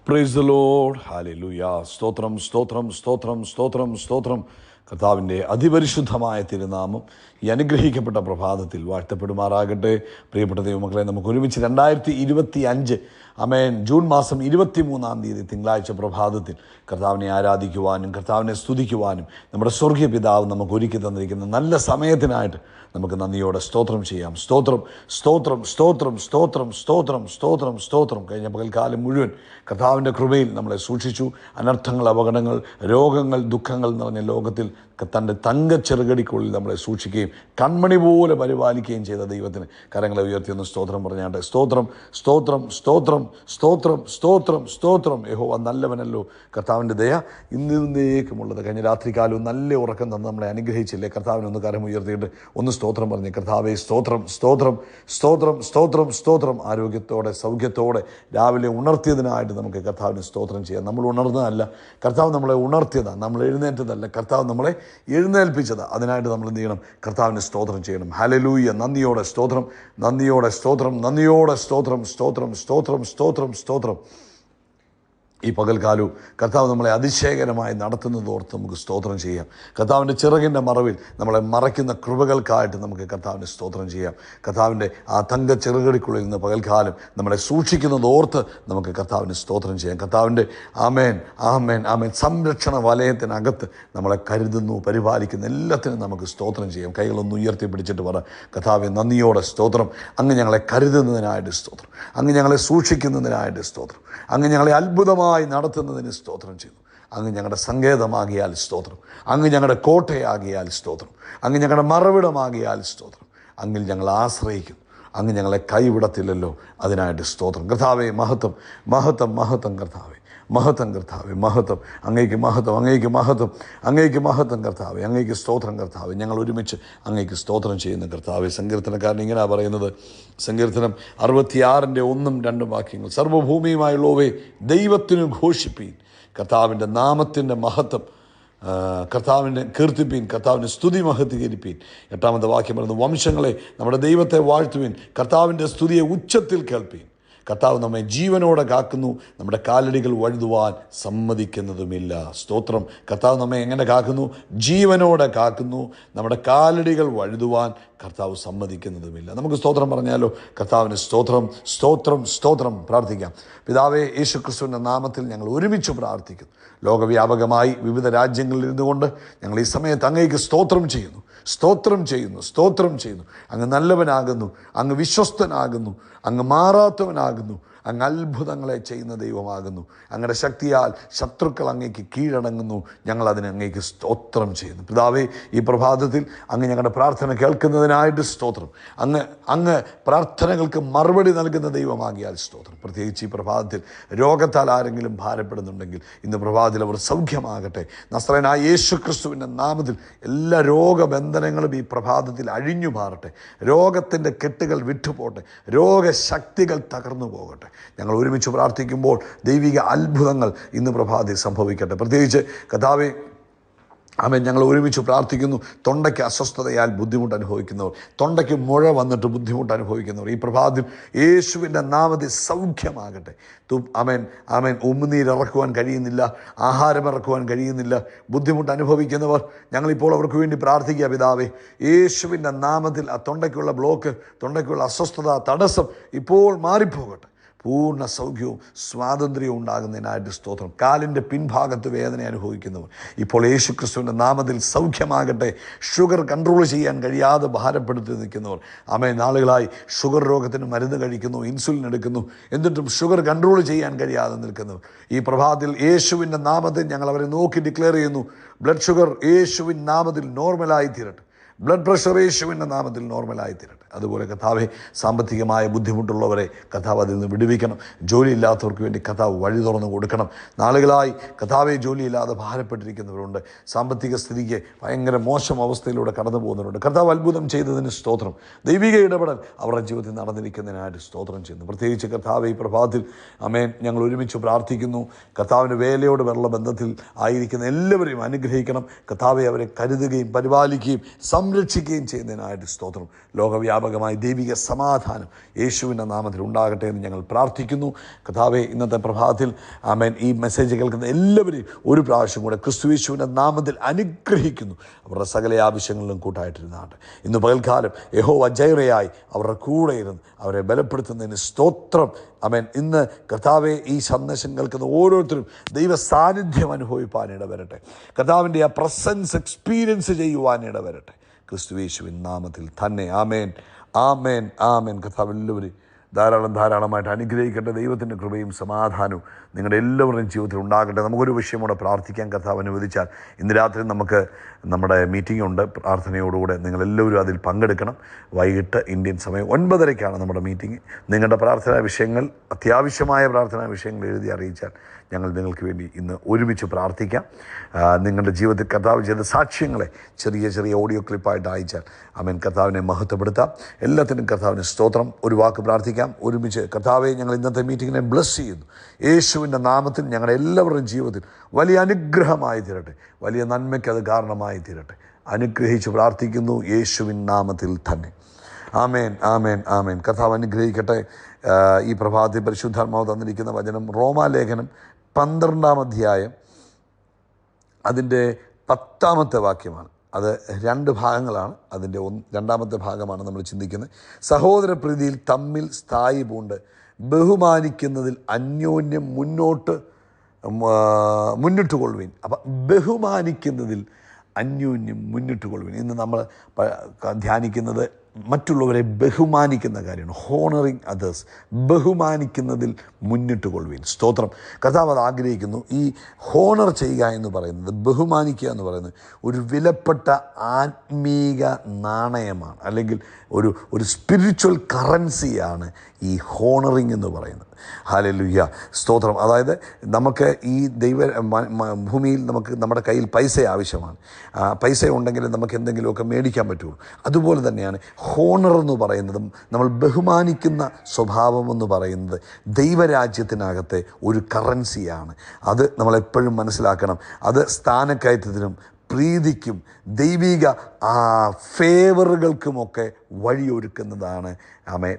Praise the Lord. Hallelujah. സ്തോത്രം സ്തോത്രം സ്തോത്രം സ്തോത്രം സ്തോത്രം. കർത്താവിൻ്റെ അതിപരിശുദ്ധമായ തിരുനാമം ഈ അനുഗ്രഹിക്കപ്പെട്ട പ്രഭാതത്തിൽ വാഴ്ത്തപ്പെടുമാറാകട്ടെ. പ്രിയപ്പെട്ട ദൈവമക്കളെ, നമുക്ക് ഒരുമിച്ച് 2025 ആമേൻ ജൂൺ മാസം 23 തിങ്കളാഴ്ച പ്രഭാതത്തിൽ കർത്താവിനെ ആരാധിക്കുവാനും കർത്താവിനെ സ്തുതിക്കുവാനും നമ്മുടെ സ്വർഗീയ പിതാവ് നമുക്ക് ഒരുക്കി തന്നിരിക്കുന്ന നല്ല സമയത്തിനായിട്ട് നമുക്ക് നന്ദിയോടെ സ്തോത്രം ചെയ്യാം. സ്തോത്രം സ്തോത്രം സ്തോത്രം സ്തോത്രം സ്തോത്രം സ്തോത്രം സ്തോത്രം. കഴിഞ്ഞ പകൽക്കാലം മുഴുവൻ കർത്താവിൻ്റെ കൃപയിൽ നമ്മളെ സൂക്ഷിച്ചു. അനർത്ഥങ്ങൾ, അപകടങ്ങൾ, രോഗങ്ങൾ, ദുഃഖങ്ങൾ നിറഞ്ഞ ലോകത്തിൽ തൻ്റെ തങ്കച്ചെറുകടിക്കുള്ളിൽ നമ്മളെ സൂക്ഷിക്കുകയും കൺമണി പോലെ പരിപാലിക്കുകയും ചെയ്ത ദൈവത്തിന് കരങ്ങളെ ഉയർത്തിയൊന്ന് സ്തോത്രം പറഞ്ഞാട്ടെ. സ്തോത്രം സ്തോത്രം സ്തോത്രം സ്തോത്രം സ്തോത്രം സ്തോത്രം. യഹോവ നല്ലവനല്ലോ, കർത്താവിൻ്റെ ദയ ഇന്നേക്കുമുള്ളത്. കഴിഞ്ഞ രാത്രികാലവും നല്ല ഉറക്കം തന്ന് നമ്മളെ അനുഗ്രഹിച്ചില്ലേ? കർത്താവിനൊന്ന് കരം ഉയർത്തിയിട്ട് ഒന്ന് സ്തോത്രം പറഞ്ഞ്, കർത്താവേ സ്തോത്രം സ്തോത്രം സ്തോത്രം സ്തോത്രം സ്തോത്രം. ആരോഗ്യത്തോടെ സൗഖ്യത്തോടെ രാവിലെ ഉണർത്തിയതിനായിട്ട് നമുക്ക് കർത്താവിന് സ്തോത്രം ചെയ്യാം. നമ്മൾ ഉണർന്നതല്ല, കർത്താവ് നമ്മളെ ഉണർത്തിയതാണ്. നമ്മൾ എഴുന്നേറ്റതല്ല, കർത്താവ് നമ്മളെ എഴുന്നേൽപ്പിച്ചത്. അതിനായിട്ട് നമ്മൾ എന്ത് ചെയ്യണം? കർത്താവിന് സ്തോത്രം ചെയ്യണം. ഹല്ലേലൂയ. നന്ദിയോടെ സ്തോത്രം, നന്ദിയോടെ സ്തോത്രം, നന്ദിയോടെ സ്തോത്രം സ്തോത്രം സ്തോത്രം സ്തോത്രം സ്തോത്രം. ഈ പകൽക്കാലവും കർത്താവ് നമ്മളെ അതിശയകരമായി നടത്തുന്നതോർത്ത് നമുക്ക് സ്തോത്രം ചെയ്യാം. കർത്താവിൻ്റെ ചിറകിൻ്റെ മറവിൽ നമ്മളെ മറയ്ക്കുന്ന കൃപകൾക്കായിട്ട് നമുക്ക് കർത്താവിന് സ്തോത്രം ചെയ്യാം. കർത്താവിൻ്റെ ആ തങ്ക ചിറകടിക്കുള്ളിൽ നിന്ന് പകൽക്കാലം നമ്മളെ സൂക്ഷിക്കുന്നതോർത്ത് നമുക്ക് കർത്താവിന് സ്തോത്രം ചെയ്യാം. കർത്താവിൻ്റെ ആമേൻ ആമേൻ ആമേൻ സംരക്ഷണ വലയത്തിനകത്ത് നമ്മളെ കരുതുന്നു, പരിപാലിക്കുന്ന എല്ലാത്തിനും നമുക്ക് സ്തോത്രം ചെയ്യാം. കൈകളൊന്ന് ഉയർത്തി പിടിച്ചിട്ട് പറ, കർത്താവെ നന്ദിയോടെ സ്തോത്രം. അങ്ങ് ഞങ്ങളെ കരുതുന്നതിനായിട്ട് സ്തോത്രം, അങ്ങ് ഞങ്ങളെ സൂക്ഷിക്കുന്നതിനായിട്ട് സ്തോത്രം, അങ്ങ് ഞങ്ങളെ അത്ഭുതമായി നടത്തുന്നതിന് സ്തോത്രം ചെയ്തു. അങ്ങ് ഞങ്ങളുടെ സങ്കേതമാകിയാൽ സ്തോത്രം, അങ്ങ് ഞങ്ങളുടെ കോട്ടയാകിയാൽ സ്തോത്രം, അങ്ങ് ഞങ്ങളുടെ മറവിടമാകിയാൽ സ്തോത്രം. അങ്ങിൽ ഞങ്ങൾ ആശ്രയിക്കുന്നു, അങ്ങ് ഞങ്ങളെ കൈവിടത്തില്ലല്ലോ, അതിനായിട്ട് സ്തോത്രം. കർത്താവേ മഹത്വം മഹത്വം മഹത്വം. കർത്താവേ മഹത്വം, കർത്താവേ മഹത്വം. അങ്ങേക്ക് മഹത്വം, അങ്ങേക്ക് മഹത്വം, അങ്ങേക്ക് മഹത്വം. കർത്താവേ അങ്ങേക്ക് സ്തോത്രം. കർത്താവേ ഞങ്ങൾ ഒരുമിച്ച് അങ്ങേക്ക് സ്തോത്രം ചെയ്യുന്നു. കർത്താവേ സങ്കീർത്തനക്കാരൻ ഇങ്ങനെയാണ് പറയുന്നത്, സങ്കീർത്തനം 66 1 2 വാക്യങ്ങൾ. സർവ്വഭൂമിയുമായുള്ളവേ ദൈവത്തിനു ഘോഷിപ്പീൻ, കർത്താവിൻ്റെ നാമത്തിൻ്റെ മഹത്വം കർത്താവിനെ കീർത്തിപ്പീൻ, കർത്താവിനെ സ്തുതി മഹത്വീകരിപ്പീൻ. 8 വാക്യം പറയുന്നത്, വംശങ്ങളെ നമ്മുടെ ദൈവത്തെ വാഴ്ത്തുവീൻ, കർത്താവിൻ്റെ സ്തുതിയെ ഉച്ചത്തിൽ കേൾപ്പീൻ. കർത്താവ് നമ്മെ ജീവനോടെ കാക്കുന്നു, നമ്മുടെ കാലടികൾ വഴുതുവാൻ സമ്മതിക്കുന്നതുമില്ല. സ്തോത്രം. കർത്താവ് നമ്മെ എങ്ങനെ കാക്കുന്നു? ജീവനോടെ കാക്കുന്നു, നമ്മുടെ കാലടികൾ വഴുതുവാൻ കർത്താവ് സമ്മതിക്കുന്നതുമില്ല. നമുക്ക് സ്തോത്രം പറഞ്ഞാലോ? കർത്താവിന് സ്തോത്രം സ്തോത്രം സ്തോത്രം. പ്രാർത്ഥിക്കാം. പിതാവേ, യേശുക്രിസ്തുവിൻ്റെ നാമത്തിൽ ഞങ്ങൾ ഒരുമിച്ച് പ്രാർത്ഥിക്കുന്നു. ലോകവ്യാപകമായി വിവിധ രാജ്യങ്ങളിൽ ഇരുന്നുകൊണ്ട് ഞങ്ങൾ ഈ സമയത്ത് അങ്ങേക്ക് സ്തോത്രം ചെയ്യുന്നു, സ്തോത്രം ചെയ്യുന്നു, സ്തോത്രം ചെയ്യുന്നു. അങ്ങ് നല്ലവനാകുന്നു, അങ്ങ് വിശ്വസ്തനാകുന്നു, അങ്ങ് മാറാത്തവനാകുന്നു, അങ്ങ് അത്ഭുതങ്ങളെ ചെയ്യുന്ന ദൈവമാകുന്നു. അങ്ങയുടെ ശക്തിയാൽ ശത്രുക്കൾ അങ്ങേക്ക് കീഴടങ്ങുന്നു. ഞങ്ങൾ അതിന് അങ്ങേക്ക് സ്തോത്രം ചെയ്യുന്നു. പിതാവേ, ഈ പ്രഭാതത്തിൽ അങ്ങ് ഞങ്ങളുടെ പ്രാർത്ഥന കേൾക്കുന്നതിനായിട്ട് സ്തോത്രം. അങ്ങ് പ്രാർത്ഥനകൾക്ക് മറുപടി നൽകുന്ന ദൈവമാകിയാൽ സ്തോത്രം. പ്രത്യേകിച്ച് ഈ പ്രഭാതത്തിൽ രോഗത്താൽ ആരെങ്കിലും ഭാരപ്പെടുന്നുണ്ടെങ്കിൽ ഇന്ന് പ്രഭാതത്തിൽ അവർ സൗഖ്യമാകട്ടെ. നസ്രയനായ യേശുക്രിസ്തുവിൻ്റെ നാമത്തിൽ എല്ലാ രോഗബന്ധനങ്ങളും ഈ പ്രഭാതത്തിൽ അഴിഞ്ഞു മാറട്ടെ. രോഗത്തിൻ്റെ കെട്ടുകൾ വിട്ടുപോട്ടെ, രോഗശക്തികൾ തകർന്നു പോകട്ടെ. ഞങ്ങൾ ഒരുമിച്ച് പ്രാർത്ഥിക്കുമ്പോൾ ദൈവിക അത്ഭുതങ്ങൾ ഇന്ന് പ്രഭാതത്തിൽ സംഭവിക്കട്ടെ. പ്രത്യേകിച്ച് കർത്താവേ ആമേൻ, ഞങ്ങൾ ഒരുമിച്ച് പ്രാർത്ഥിക്കുന്നു. തൊണ്ടയ്ക്ക് അസ്വസ്ഥതയാൽ ബുദ്ധിമുട്ട് അനുഭവിക്കുന്നവർ, തൊണ്ടയ്ക്ക് മുഴ വന്നിട്ട് ബുദ്ധിമുട്ട് അനുഭവിക്കുന്നവർ ഈ പ്രഭാതത്തിൽ യേശുവിൻ്റെ നാമത്തിൽ സൗഖ്യമാകട്ടെ. ആമേൻ ആമേൻ. ഉമ്മുനീരിറക്കുവാൻ കഴിയുന്നില്ല, ആഹാരം ഇറക്കുവാൻ കഴിയുന്നില്ല, ബുദ്ധിമുട്ട് അനുഭവിക്കുന്നവർ, ഞങ്ങളിപ്പോൾ അവർക്ക് വേണ്ടി പ്രാർത്ഥിക്കുക. പിതാവേ, യേശുവിൻ്റെ നാമത്തിൽ ആ തൊണ്ടയ്ക്കുള്ള ബ്ലോക്ക്, തൊണ്ടയ്ക്കുള്ള അസ്വസ്ഥത, തടസ്സം ഇപ്പോൾ മാറിപ്പോകട്ടെ. പൂർണ്ണ സൗഖ്യവും സ്വാതന്ത്ര്യവും ഉണ്ടാകുന്നതിനായിട്ട് സ്തോത്രം. കാലിൻ്റെ പിൻഭാഗത്ത് വേദന അനുഭവിക്കുന്നവർ ഇപ്പോൾ യേശുക്രിസ്തുവിൻ്റെ നാമത്തിൽ സൗഖ്യമാകട്ടെ. ഷുഗർ കൺട്രോൾ ചെയ്യാൻ കഴിയാതെ ഭാരപ്പെടുത്തി നിൽക്കുന്നവർ, നാളുകളായി ഷുഗർ രോഗത്തിന് മരുന്ന് കഴിക്കുന്നു, ഇൻസുലിൻ എടുക്കുന്നു, എന്നിട്ടും ഷുഗർ കൺട്രോൾ ചെയ്യാൻ കഴിയാതെ നിൽക്കുന്നവർ ഈ പ്രഭാതത്തിൽ യേശുവിൻ്റെ നാമത്തിൽ ഞങ്ങൾ അവരെ നോക്കി ഡിക്ലെയർ ചെയ്യുന്നു. ബ്ലഡ് ഷുഗർ യേശുവിൻ നാമത്തിൽ നോർമലായി തീരട്ടെ. ബ്ലഡ് പ്രഷർ യേശുവിൻ്റെ നാമത്തിൽ നോർമലായി തീരട്ടെ. അതുപോലെ കർത്താവെ, സാമ്പത്തികമായ ബുദ്ധിമുട്ടുള്ളവരെ കർത്താവ് അതിൽ നിന്ന് വിടുവിക്കണം. ജോലിയില്ലാത്തവർക്ക് വേണ്ടി കർത്താവ് വഴി തുറന്നു കൊടുക്കണം. നാളുകളായി കർത്താവെ ജോലിയില്ലാതെ ഭാരപ്പെട്ടിരിക്കുന്നവരുണ്ട്, സാമ്പത്തിക സ്ഥിതിക്ക് ഭയങ്കര മോശം അവസ്ഥയിലൂടെ കടന്നു പോകുന്നവരുണ്ട്. കർത്താവ് അത്ഭുതം ചെയ്തതിന് സ്തോത്രം. ദൈവിക ഇടപെടൽ അവരുടെ ജീവിതത്തിൽ നടന്നിരിക്കുന്നതിനായിട്ട് സ്തോത്രം ചെയ്യുന്നു. പ്രത്യേകിച്ച് കർത്താവ് ഈ പ്രഭാതത്തിൽ ആമേൻ ഞങ്ങൾ ഒരുമിച്ച് പ്രാർത്ഥിക്കുന്നു. കർത്താവിൻ്റെ വേലയോട് വെള്ള ബന്ധത്തിൽ ആയിരിക്കുന്ന എല്ലാവരെയും അനുഗ്രഹിക്കണം. കർത്താവെ അവരെ കരുതുകയും പരിപാലിക്കുകയും സംരക്ഷിക്കുകയും ചെയ്യുന്നതിനായിട്ട് സ്തോത്രം. ലോകവ്യാപകമായ ദൈവിക സമാധാനം യേശുവിൻ്റെ നാമത്തിൽ ഉണ്ടാകട്ടെ എന്ന് ഞങ്ങൾ പ്രാർത്ഥിക്കുന്നു. കർത്താവേ, ഇന്നത്തെ പ്രഭാതത്തിൽ ആമേൻ ഈ മെസ്സേജ് കേൾക്കുന്ന എല്ലാവരെയും ഒരു പ്രാവശ്യം കൂടെ ക്രിസ്തുയേശുവിൻ്റെ നാമത്തിൽ അനുഗ്രഹിക്കുന്നു. അവരുടെ സകല ആവശ്യങ്ങളിലും കൂട്ടായിട്ടിരുന്നാട്ടെ. ഇന്ന് പകൽക്കാലം യഹോവ ജൈറയായി അവരുടെ കൂടെ ഇരുന്ന് അവരെ ബലപ്പെടുത്തുന്നതിന് സ്തോത്രം. ആമേൻ. ഇന്ന് കർത്താവെ, ഈ സന്ദേശം കേൾക്കുന്ന ഓരോരുത്തരും ദൈവ സാന്നിധ്യം അനുഭവിപ്പാനിട വരട്ടെ. കർത്താവിൻ്റെ ആ പ്രസൻസ് എക്സ്പീരിയൻസ് ചെയ്യുവാനിട വരട്ടെ. ക്രിസ്തുയേശുവിൻ നാമത്തിൽ തന്നെ. ആമേൻ, ആമേൻ, ആമേൻ. കർത്താവ് എല്ലാവരും ധാരാളമായിട്ട് അനുഗ്രഹിക്കട്ടെ. ദൈവത്തിൻ്റെ കൃപയും സമാധാനവും നിങ്ങളുടെ എല്ലാവരുടെയും ജീവിതത്തിൽ ഉണ്ടാകട്ടെ. നമുക്കൊരു വിഷയം കൂടെ പ്രാർത്ഥിക്കാൻ കർത്താവ് അനുവദിച്ചാൽ, ഇന്ന് രാത്രി നമുക്ക് നമ്മുടെ മീറ്റിംഗ് ഉണ്ട്. പ്രാർത്ഥനയോടുകൂടെ നിങ്ങളെല്ലാവരും അതിൽ പങ്കെടുക്കണം. വൈകിട്ട് ഇന്ത്യൻ സമയം 9:30 നമ്മുടെ മീറ്റിംഗ്. നിങ്ങളുടെ പ്രാർത്ഥനാ വിഷയങ്ങൾ, അത്യാവശ്യമായ പ്രാർത്ഥനാ വിഷയങ്ങൾ എഴുതി അറിയിച്ചാൽ ഞങ്ങൾ നിങ്ങൾക്ക് വേണ്ടി ഇന്ന് ഒരുമിച്ച് പ്രാർത്ഥിക്കാം. നിങ്ങളുടെ ജീവിതത്തിൽ കർത്താവ് ചെയ്ത സാക്ഷ്യങ്ങളെ ചെറിയ ഓഡിയോ ക്ലിപ്പായിട്ട് അയച്ചാൽ ആമേൻ കർത്താവിനെ മഹത്വപ്പെടുത്താം. എല്ലാത്തിനും കർത്താവിന് സ്തോത്രം. ഒരു വാക്ക് പ്രാർത്ഥിക്കാം ഒരുമിച്ച്. കർത്താവെ, ഞങ്ങൾ ഇന്നത്തെ മീറ്റിങ്ങിനെ ബ്ലസ് ചെയ്യുന്നു. യേശുവിൻ്റെ നാമത്തിൽ ഞങ്ങളുടെ എല്ലാവരുടെയും ജീവിതത്തിൽ വലിയ അനുഗ്രഹമായി തീരട്ടെ, വലിയ നന്മയ്ക്ക് അത് കാരണമായി തീരട്ടെ. അനുഗ്രഹിച്ച് പ്രാർത്ഥിക്കുന്നു യേശുവിൻ നാമത്തിൽ തന്നെ. ആമേൻ, ആമേൻ, ആമേൻ. കർത്താവ് അനുഗ്രഹിക്കട്ടെ. ഈ പ്രഭാതത്തിൽ പരിശുദ്ധാത്മാവ് തന്നിരിക്കുന്ന വചനം റോമാലേഖനം 12-ാം അധ്യായം അതിൻ്റെ 10-ാമത്തെ വാക്യമാണ്. അത് 2 ഭാഗങ്ങളാണ്. അതിൻ്റെ 2-ാമത്തെ ഭാഗമാണ് നമ്മൾ ചിന്തിക്കുന്നത്. സഹോദരപ്രീതിയിൽ തമ്മിൽ സ്ഥായി പൂണ്ട് ബഹുമാനിക്കുന്നതിൽ അന്യോന്യം മുന്നിട്ട് കൊള്ളുവിൻ. അപ്പം ബഹുമാനിക്കുന്നതിൽ അന്യോന്യം മുന്നിട്ട് കൊള്ളുവിൻ. ഇന്ന് നമ്മൾ ധ്യാനിക്കുന്നത് മറ്റുള്ളവരെ ബഹുമാനിക്കുന്ന കാര്യമാണ്. Honouring others. ബഹുമാനിക്കുന്നതിൽ മുന്നിട്ട് കൊള്ളുവിൻ. സ്തോത്രം. കർത്താവ് അത് ആഗ്രഹിക്കുന്നു. ഈ ഹോണർ ചെയ്യുക എന്ന് പറയുന്നത്, ബഹുമാനിക്കുക എന്ന് പറയുന്നത് ഒരു വിലപ്പെട്ട ആത്മീക നാണയമാണ്, അല്ലെങ്കിൽ ഒരു സ്പിരിച്വൽ കറൻസിയാണ് ഈ ഹോണറിങ് എന്ന് പറയുന്നത്. ഹല്ലേലൂയ, സ്തോത്രം. അതായത് നമുക്ക് ഈ ഭൂമിയിൽ നമ്മുടെ കയ്യിൽ പൈസ ആവശ്യമാണ്. പൈസ ഉണ്ടെങ്കിൽ നമുക്ക് എന്തെങ്കിലുമൊക്കെ മേടിക്കാൻ പറ്റുള്ളൂ. അതുപോലെ തന്നെയാണ് ഹോണർ എന്ന് പറയുന്നതും, നമ്മൾ ബഹുമാനിക്കുന്ന സ്വഭാവം എന്ന് പറയുന്നത് ദൈവരാജ്യത്തിനകത്തെ ഒരു കറൻസിയാണ്. അത് നമ്മളെപ്പോഴും മനസ്സിലാക്കണം. അത് സ്ഥാനക്കയറ്റത്തിനും പ്രീതിക്കും ദൈവിക ഫേവറുകൾക്കുമൊക്കെ വഴിയൊരുക്കുന്നതാണ്. ആമേൻ.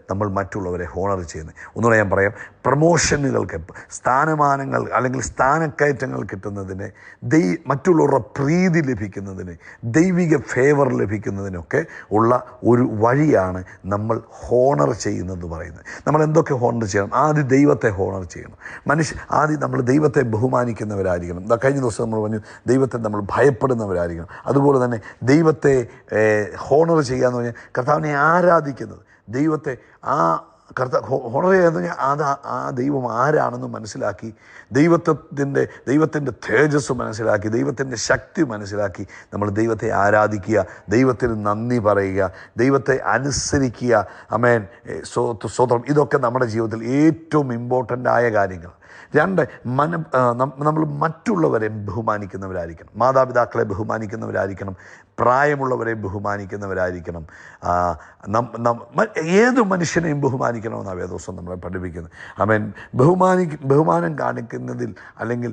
നമ്മൾ മറ്റുള്ളവരെ ഹോണർ ചെയ്യുന്നത്. ഒന്നുകൂടെ ഞാൻ പറയാം. പ്രമോഷനുകൾക്ക്, സ്ഥാനമാനങ്ങൾ അല്ലെങ്കിൽ സ്ഥാനക്കയറ്റങ്ങൾ കിട്ടുന്നതിന്, മറ്റുള്ളവരുടെ പ്രീതി ലഭിക്കുന്നതിന്, ദൈവിക ഫേവർ ലഭിക്കുന്നതിനൊക്കെ ഉള്ള ഒരു വഴിയാണ് നമ്മൾ ഹോണർ ചെയ്യുന്നതെന്ന് പറയുന്നത്. നമ്മൾ എന്തൊക്കെ ഹോണർ ചെയ്യണം? ആദ്യം ദൈവത്തെ ഹോണർ ചെയ്യണം. ആദ്യം നമ്മൾ ദൈവത്തെ ബഹുമാനിക്കുന്നവരായിരിക്കണം. കഴിഞ്ഞ ദിവസം നമ്മൾ പറഞ്ഞു, ദൈവത്തെ നമ്മൾ ഭയപ്പെടുന്നവരായിരിക്കണം. അതുപോലെ തന്നെ ദൈവത്തെ ഹോണർ ചെയ്യുക എന്ന് പറഞ്ഞാൽ കർത്താവിനെ ആരാധിക്കുന്നത്, ദൈവത്തെ ഹോണർ ചെയ്യുക എന്ന് ആ ദൈവം ആരാണെന്ന് മനസ്സിലാക്കി, ദൈവത്തിൻ്റെ തേജസ് മനസ്സിലാക്കി, ദൈവത്തിൻ്റെ ശക്തി മനസ്സിലാക്കി നമ്മൾ ദൈവത്തെ ആരാധിക്കുക, ദൈവത്തിന് നന്ദി പറയുക, ദൈവത്തെ അനുസരിക്കുക. ആമേൻ, സ്തോത്രം. ഇതൊക്കെ നമ്മുടെ ജീവിതത്തിൽ ഏറ്റവും ഇമ്പോർട്ടൻ്റായ കാര്യങ്ങൾ. 2, നമ്മൾ മറ്റുള്ളവരെ ബഹുമാനിക്കുന്നവരായിരിക്കണം. മാതാപിതാക്കളെ ബഹുമാനിക്കുന്നവരായിരിക്കണം. പ്രായമുള്ളവരെ ബഹുമാനിക്കുന്നവരായിരിക്കണം. ഏത് മനുഷ്യനെയും ബഹുമാനിക്കണമെന്നാണ് വേദോസം നമ്മളെ പഠിപ്പിക്കുന്നത്. ആമേൻ. ബഹുമാനം കാണിക്കുന്നതിൽ, അല്ലെങ്കിൽ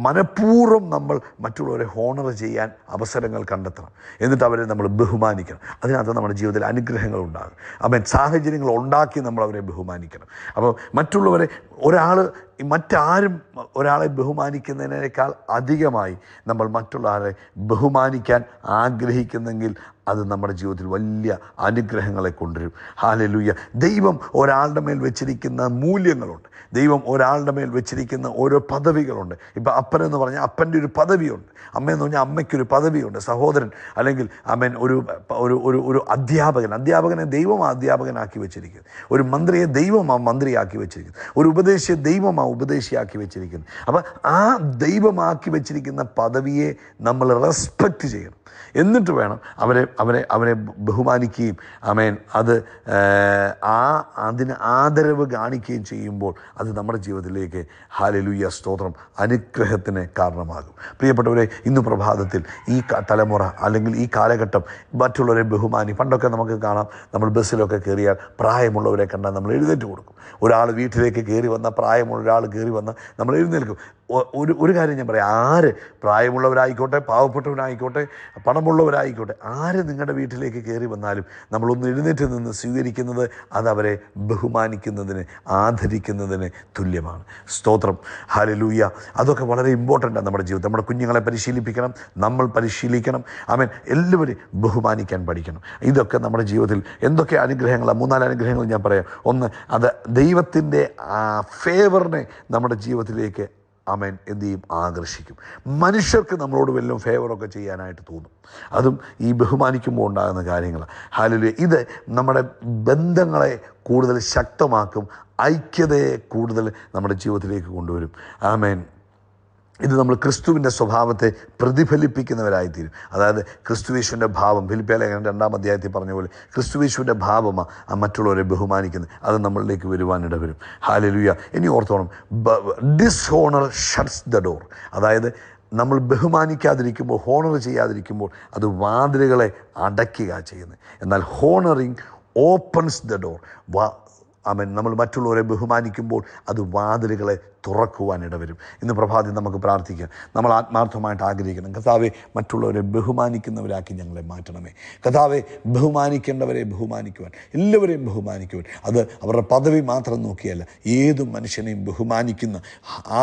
മനഃപൂർവ്വം നമ്മൾ മറ്റുള്ളവരെ ഹോണർ ചെയ്യാൻ അവസരങ്ങൾ കണ്ടെത്തണം. എന്നിട്ട് അവരെ നമ്മൾ ബഹുമാനിക്കണം. അതിനകത്ത് നമ്മുടെ ജീവിതത്തിൽ അനുഗ്രഹങ്ങൾ ഉണ്ടാകും. ആമേൻ. സാഹചര്യങ്ങൾ ഉണ്ടാക്കി നമ്മൾ അവരെ ബഹുമാനിക്കണം. അപ്പോൾ മറ്റുള്ളവരെ മറ്റാരും ഒരാളെ ബഹുമാനിക്കുന്നതിനേക്കാൾ അധികമായി നമ്മൾ മറ്റുള്ള ആളെ ബഹുമാനിക്കാൻ ആഗ്രഹിക്കുന്നെങ്കിൽ അത് നമ്മുടെ ജീവിതത്തിൽ വലിയ അനുഗ്രഹങ്ങളെ കൊണ്ടുവരും. ഹല്ലേലൂയ. ദൈവം ഒരാളുടെ മേൽ വെച്ചിരിക്കുന്ന മൂല്യങ്ങളുണ്ട്. ദൈവം ഒരാളുടെ മേൽ വെച്ചിരിക്കുന്ന ഓരോ പദവികളുണ്ട്. ഇപ്പം അപ്പനെന്ന് പറഞ്ഞാൽ അപ്പൻ്റെ ഒരു പദവിയുണ്ട്. അമ്മയെന്ന് പറഞ്ഞാൽ അമ്മയ്ക്കൊരു പദവിയുണ്ട്. സഹോദരൻ അല്ലെങ്കിൽ അമ്മൻ ഒരു അധ്യാപകനെ ദൈവം അധ്യാപകനാക്കി വെച്ചിരിക്കുന്നു. ഒരു മന്ത്രിയെ ദൈവം മന്ത്രിയാക്കി വെച്ചിരിക്കുന്നു. ഒരു ഉപദേശിയെ ദൈവം ഉപദേശിയാക്കി വെച്ചിരിക്കുന്നു. അപ്പം ആ ദൈവമാക്കി വെച്ചിരിക്കുന്ന പദവിയെ നമ്മൾ റെസ്പെക്റ്റ് ചെയ്യണം. എന്നിട്ട് വേണം അവരെ ബഹുമാനിക്കുകയും ആമേൻ അതിന് ആദരവ് കാണിക്കുകയും ചെയ്യുമ്പോൾ അത് നമ്മുടെ ജീവിതത്തിലേക്ക് ഹല്ലേലൂയ സ്തോത്രം അനുഗ്രഹത്തിന് കാരണമാകും. പ്രിയപ്പെട്ടവരെ, ഇന്ന് പ്രഭാതത്തിൽ ഈ തലമുറ അല്ലെങ്കിൽ ഈ കാലഘട്ടം മറ്റുള്ളവരെ പണ്ടൊക്കെ നമുക്ക് കാണാം, നമ്മൾ ബസ്സിലൊക്കെ കയറിയാൽ പ്രായമുള്ളവരെ കണ്ടാൽ നമ്മൾ എഴുന്നേറ്റ് കൊടുക്കും. ഒരാൾ വീട്ടിലേക്ക് പ്രായമുള്ള ഒരാൾ കയറി വന്നാൽ നമ്മൾ എഴുന്നേൽക്കും. ഒരു കാര്യം ഞാൻ പറയാം, പ്രായമുള്ളവരായിക്കോട്ടെ, പാവപ്പെട്ടവരായിക്കോട്ടെ, പണമുള്ളവരായിക്കോട്ടെ, നിങ്ങളുടെ വീട്ടിലേക്ക് കയറി വന്നാലും നമ്മളൊന്ന് എഴുന്നേറ്റ് നിന്ന് സ്വീകരിക്കുന്നത് അതവരെ ബഹുമാനിക്കുന്നതിന്, ആദരിക്കുന്നതിന് തുല്യമാണ്. സ്തോത്രം, ഹല്ലേലൂയ. അതൊക്കെ വളരെ ഇമ്പോർട്ടൻ്റാണ് നമ്മുടെ ജീവിതം. നമ്മുടെ കുഞ്ഞുങ്ങളെ പരിശീലിപ്പിക്കണം, നമ്മൾ പരിശീലിക്കണം. ആമേൻ. എല്ലാവരും ബഹുമാനിക്കാൻ പഠിക്കണം. ഇതൊക്കെ നമ്മുടെ ജീവിതത്തിൽ എന്തൊക്കെ അനുഗ്രഹങ്ങളാണ്? 3-4 അനുഗ്രഹങ്ങൾ ഞാൻ പറയാം. ഒന്ന്, അത് ദൈവത്തിൻ്റെ ഫേവറിനെ നമ്മുടെ ജീവിതത്തിലേക്ക് ആമേൻ എന്ത് ചെയ്യും? ആകർഷിക്കും. മനുഷ്യർക്ക് നമ്മളോട് വല്ലതും ഫേവറൊക്കെ ചെയ്യാനായിട്ട് തോന്നും. അതും ഈ ബഹുമാനിക്കുമ്പോൾ ഉണ്ടാകുന്ന കാര്യങ്ങളാണ്. ഹല്ലേലൂയ. ഇത് നമ്മുടെ ബന്ധങ്ങളെ കൂടുതൽ ശക്തമാക്കും, ഐക്യതയെ കൂടുതൽ നമ്മുടെ ജീവിതത്തിലേക്ക് കൊണ്ടുവരും. ആമേൻ. ഇത് നമ്മൾ ക്രിസ്തുവിൻ്റെ സ്വഭാവത്തെ പ്രതിഫലിപ്പിക്കുന്നവരായിത്തീരും. അതായത് ക്രിസ്തുയേശുവിൻ്റെ ഭാവം, ഫിലിപ്പിയ 2-ാം അധ്യായത്തിൽ പറഞ്ഞ പോലെ ക്രിസ്തുയേശുവിൻ്റെ ഭാവമാണ് മറ്റുള്ളവരെ ബഹുമാനിക്കുന്നത്. അത് നമ്മളിലേക്ക് വരുവാനിട വരും. ഹല്ലേലൂയ. ഇനി ഓർത്തോണം, ഡിസ്ഹോണർ ഷട്ട്സ് ദ ഡോർ. അതായത് നമ്മൾ ബഹുമാനിക്കാതിരിക്കുമ്പോൾ, ഹോണർ ചെയ്യാതിരിക്കുമ്പോൾ അത് വാതിലുകളെ അടയ്ക്കുക ചെയ്യുന്നത്. എന്നാൽ ഹോണറിങ് ഓപ്പൺസ് ദ ഡോർ. ആമേൻ. നമ്മൾ മറ്റുള്ളവരെ ബഹുമാനിക്കുമ്പോൾ അത് വാതിലുകളെ തുറക്കുവാനിടവരും. ഇന്ന് പ്രഭാതത്തിൽ നമുക്ക് പ്രാർത്ഥിക്കാം. നമ്മൾ ആത്മാർത്ഥമായിട്ട് ആഗ്രഹിക്കണം, കർത്താവെ മറ്റുള്ളവരെ ബഹുമാനിക്കുന്നവരാക്കി ഞങ്ങളെ മാറ്റണമേ. കർത്താവെ ബഹുമാനിക്കേണ്ടവരെ ബഹുമാനിക്കുവാൻ, എല്ലാവരെയും ബഹുമാനിക്കുവാൻ, അത് അവരുടെ പദവി മാത്രം നോക്കിയല്ല, ഏതു മനുഷ്യനെയും ബഹുമാനിക്കുന്ന,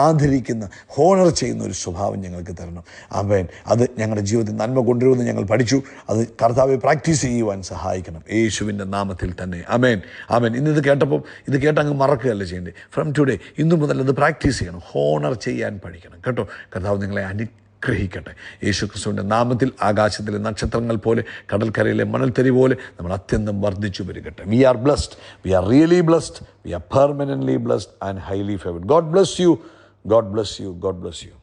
ആദരിക്കുന്ന, ഹോണർ ചെയ്യുന്ന ഒരു സ്വഭാവം ഞങ്ങൾക്ക് തരണം. ആമേൻ. അത് ഞങ്ങളുടെ ജീവിതത്തിൽ നന്മ കൊണ്ടുവരുമെന്ന് ഞങ്ങൾ പഠിച്ചു. അത് കർത്താവെ പ്രാക്ടീസ് ചെയ്യുവാൻ സഹായിക്കണം, യേശുവിൻ്റെ നാമത്തിൽ തന്നെ. ആമേൻ. ആമേൻ. ഇന്നിത് കേട്ടപ്പോൾ ഇത് കേട്ടങ്ങ് മറക്കുകയല്ല ചെയ്യേണ്ടത്. ഫ്രം ടുഡേ, ഇന്നു മുതൽ അത് പ്രാക്ടീസ് ചെയ്യണം, ഹോണർ ചെയ്യാൻ പഠിക്കണം കേട്ടോ. കർത്താവ് നിങ്ങളെ അനുഗ്രഹിക്കട്ടെ. യേശുക്രിസ്തുവിൻ്റെ നാമത്തിൽ ആകാശത്തിലെ നക്ഷത്രങ്ങൾ പോലെ, കടൽക്കരയിലെ മണൽത്തരി പോലെ നമ്മൾ അത്യന്തം വർദ്ധിച്ചു വരികട്ടെ. We are blessed, we are really blessed, we are permanently blessed and highly favoured. God bless you, God bless you, God bless U.